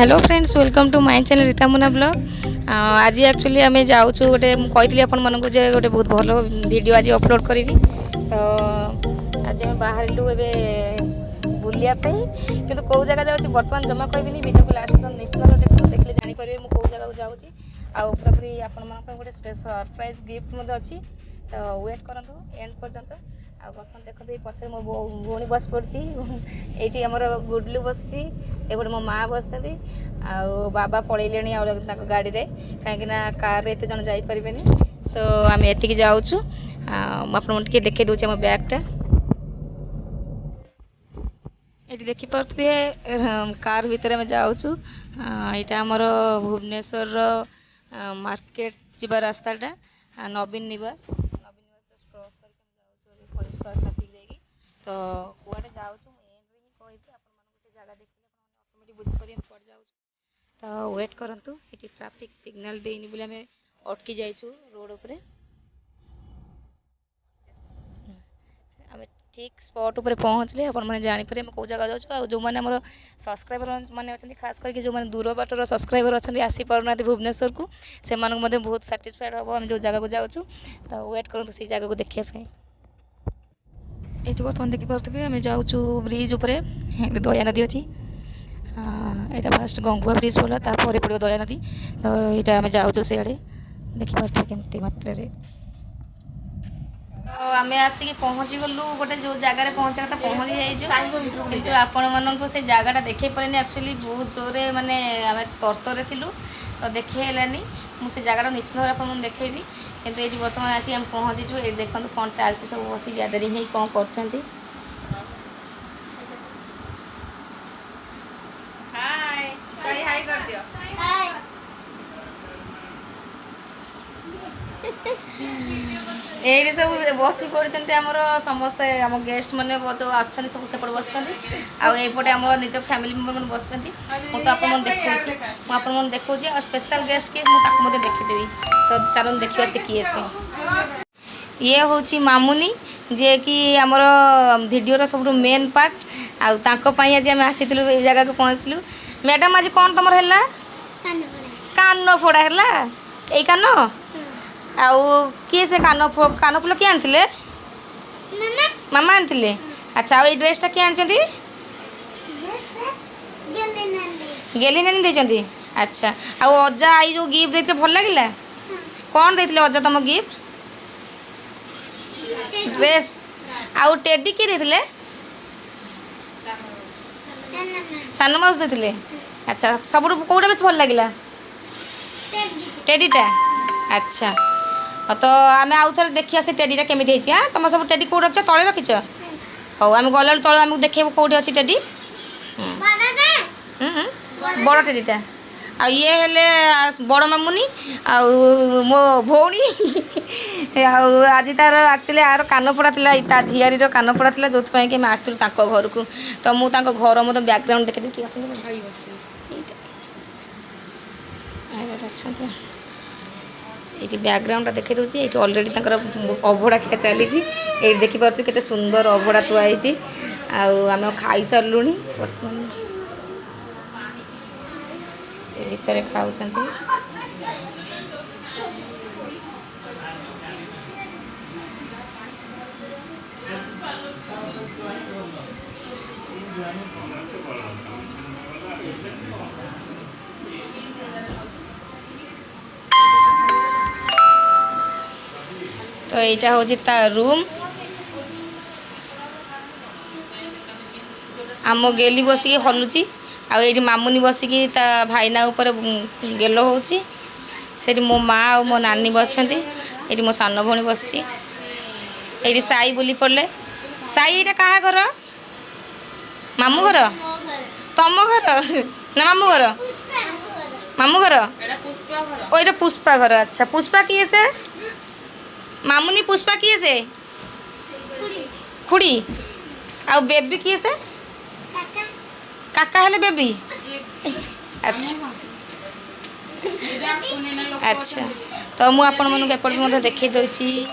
Hello friends welcome to my channel Rita Muna blog. आज actually आम जाऊँ गोटे कही आपण मानक गोटे बहुत भल वीडियो आज अपलोड करी। तो आज आम बाहर बुलायापी कि कौ जगह जाऊँगी बर्तमान जमा कहबी वीडियो को लास्ट निश्चय देखिए जापर मुझे कौ जगह जाऊँगी आउ पूरापूरी आपण गोटे सरप्राइज गिफ्ट अच्छी। तो वेट करूँ एंड पर्यंत आ बर्तमान देखते पचर मो भौणी बस पड़ी ये आमर गुडलू बसची एपटे मो माँ बस बाबा पलैले गाड़ी में कहीं कार एत जन जापर। सो आम एति जाऊँ आपके देखे दूसरे आम बैगटा ये देखिपे कार भितर आम जाऊँ। यहाँ आमर भुवनेश्वर मार्केट जीवा रास्ताटा नवीन निवास क्रॉस करके तो कड़े जाऊँ कही जगह देखिए ऑटोमेटिक बुझीपर कड़े जाऊँ। तो वेट करूँ ये ट्राफिक सिग्नाल देनी बोले आम अटकी जाइए रोड उपर आम ठीक स्पॉट उपर पहुँचले आपने जापर कौ जगह जाऊँ। जो मैंने आम सब्सक्राइबर मैंने अच्छा खास करके जो मैंने दूर बाटर सब्सक्राइबर अच्छा आसीपार भुवनेश्वर को से बहुत साटिस्फाइड हम आम जो जगह को जाऊँ। तो वेट करूँ से जगह को देखापी ये बर्तमान देखिपे आम जाऊँ ब्रिज उपर दया नदी अच्छी यहाँ फास्ट गंगुआ ब्रिज बोला तापर पड़ो दया नदी। तो यहाँ आम जाऊँ सियाड़े देखिपे केमती मात्रा। तो आम आसिक पहुँची गलु गोटे जो जगार पहुँचा कथा पहुँची जाइए किंतु आपण मानक से जगहटा देखे पारे एक्चुअली बहुत जोरे माने आम तर्तर थिलु तो देखेलानी मुझे जगह निश्चित भाव आपको देखेबी किंतु ये बर्तमान आसिक आम पहुँचीचु ये देखते कौन चलती सब बस गैदरिंग हो कौन कर ये सब बसी पड़ते आमर समस्ते आम गेस्ट मैंने जो अच्छा सब सेपटे बस आईपटे आम निज फैमिली मेम्बर मैंने बस मुझे आप देखा मुझे देखा स्पेशल गेस्ट किए मुझे देखीदेवी। तो चलो देखिए से किए से ये हूँ मामुनी जे कि आमर भिडर सब मेन पार्ट आई आज आम आसी जगह को पहुँचलु। मैडम आज कौन तुम है कान फोड़ा है यही कान आउ किए से कान फुल किए आनी मामा आनी। अच्छा आ ड्रेसटा किए आनी गेली नानी देती। अच्छा आउ अजा आई जो गिफ्ट देते भल लगे कौन देते अजा तुम गिफ्ट ड्रेस आउ टेडी किए देते सान माउस देते। अच्छा सब कौटा बेस भल लगे टेडीटा। अच्छा तो आम आउ थे देखिए से टेडीटा केमी हाँ तुम सब टेडी कौट रख तले रखीच हाँ आम गला तले आमको देखे कौटी अच्छी टेडी बड़ टेडीटा आ ये हेले बड़ मामुनी आ मो भौणी आज तार एक्चुअली यार कान फोड़ा था झियारी कान फोड़ा था जो कि आसलु घर को। तो मुझे घर मतलब बैकग्राउंड देखी किए अच्छा ये बैकग्राउंड देखी दूसरी ये अलरेडी अभड़ा खिया चली ये देखिपे केते सुंदर अभड़ा थुआई आम खाई सारूँ बर्तमान से भितर खाऊ। तो यहाँ हूँ ता रूम आम गेली बसिकी हलुची आठी मामुनी बसिकी ता भाईना उपर गेल होची से मो माँ और मो नानी बस ये मो सान भौणी बस ये साई बुली पड़े साई यहाँ क्या घर मामू घर तम घर ना मामू घर मामू घर ओ पुष्पा घर। अच्छा पुष्पा किए से मामुनी पुष्पा किए से खुड़ी आ बेबी किए से काका हेले बेबी। अच्छा अच्छा तो मुझे आपण मानक एपटे देखी दूसरी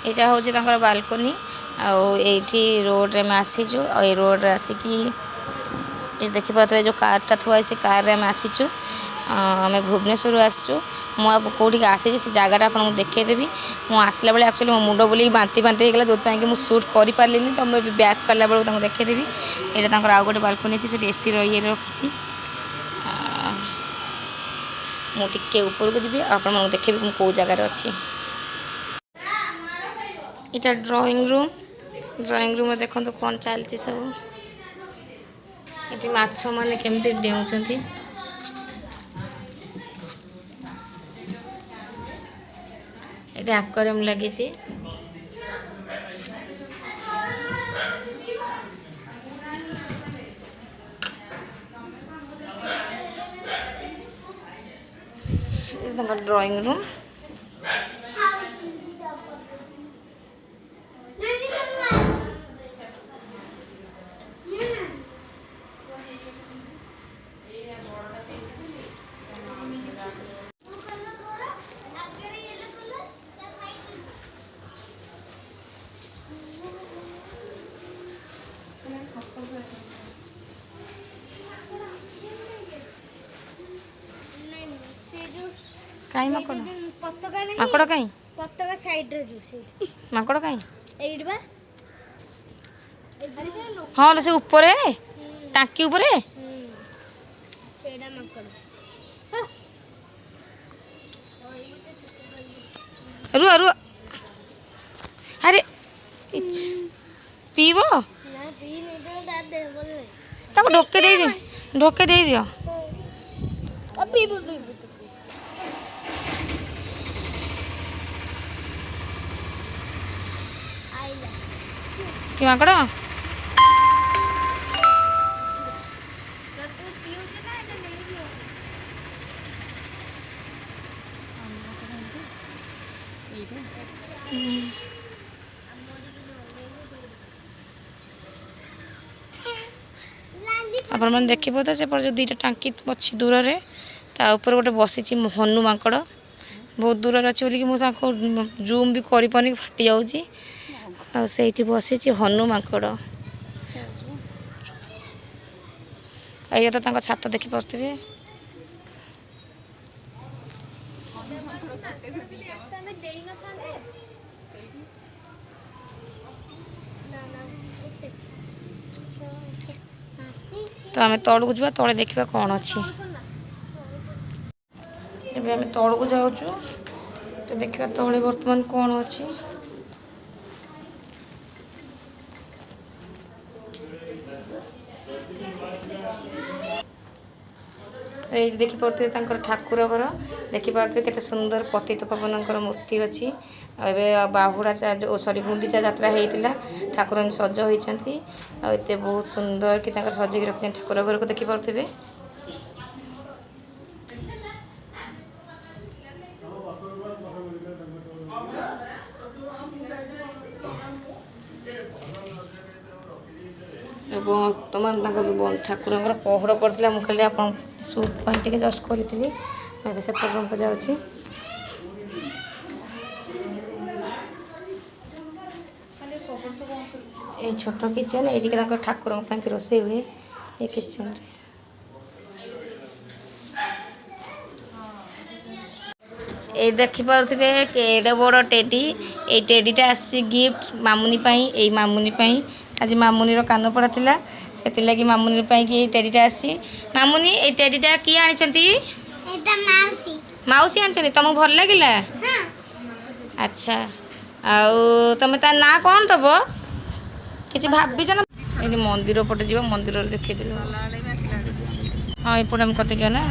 यहाँ हूँ बालकोनी आठी रोड में आसीचु ए रोड रे आसिकी ये देखिए जो कारटा थुआ से कार रे आम आसीचु आम भुवनेश्वर आसचु मुझे आसी से जगटा आपको देखईदेवी मुझे आसला बेले एक्चुअली मो मुंड बुले बांती बांती होगा जो मुझे सुट कर पारे तो मुझे बैक कला बेलू देखईदेवी यहाँ आउ गोटे बालकोनी अच्छी से एसी रही रखी मुझे ऊपर को जी आप देखे मुझे कौ जगार अच्छी इटा ड्राइंग रूम में देखो कौन चलती सब ये माछ मैंने केमती डेउंट ये एक्वेरियम लगी ड्राइंग रूम कहीं माकड़ माकड़ कहीं पताका साइड रे जो से माकड़ कहीं एइड बा हाँ से ऊपर टांकी ऊपर सेडा माकड़ रुआ रुआ अरे पीब ना पी नहीं तो दाद दे बोले ताको ढोके दे दियो अब पीबो पीबो आइला कि माकड़ तू पियो जे ना एटा नहीं पियो अपन मैंने देखिए तो से जो दुईटा टांकी अच्छी दूर रे ता ऊपर गोटे बसी हनु माकड़ बहुत दूर अच्छे बोलिकी मुझे जूम भी कर फाटी जाऊँगी से बसी हनु माकड़ ये तो छात देखी पारे तो आम तौक जा तले देखा कौन अच्छी आम तौक जाऊँ तो देखा तले बर्तमान कौन अच्छी ये देखिपे ठाकुर घर देखिपे केते सुंदर पतित पावन मूर्ति अच्छी बाहुड़ा सॉरी गुंडीचा यात्रा होता ठाकुर सज होती आते बहुत सुंदर कि सजेक रखी ठाकुर घर को देखिपे बर्तमान ठाकुर पहड़ पड़ता मुझे आप सुट टे जस्ट करी सेपट रूम को जाऊँगी ये छोट किचेन ये ठाकुर रोसे हुए ये किचेन ये देखिपे केड़े बड़ टेडी ये टेडीटा आसी गिफ्ट मामुनी ये मामुनी आज मामुनी कान पड़ा था से लगी मामुनी कि टेडीटा आसी मामुनी ये टेडीटा किए आनी मौसी आनी तुमको भल लगे अच्छा आउ तुम ता ना कौन दब कि भाभी ना ये मंदिर पटे जी मंदिर देखी हाँ एपटे कटिक ना।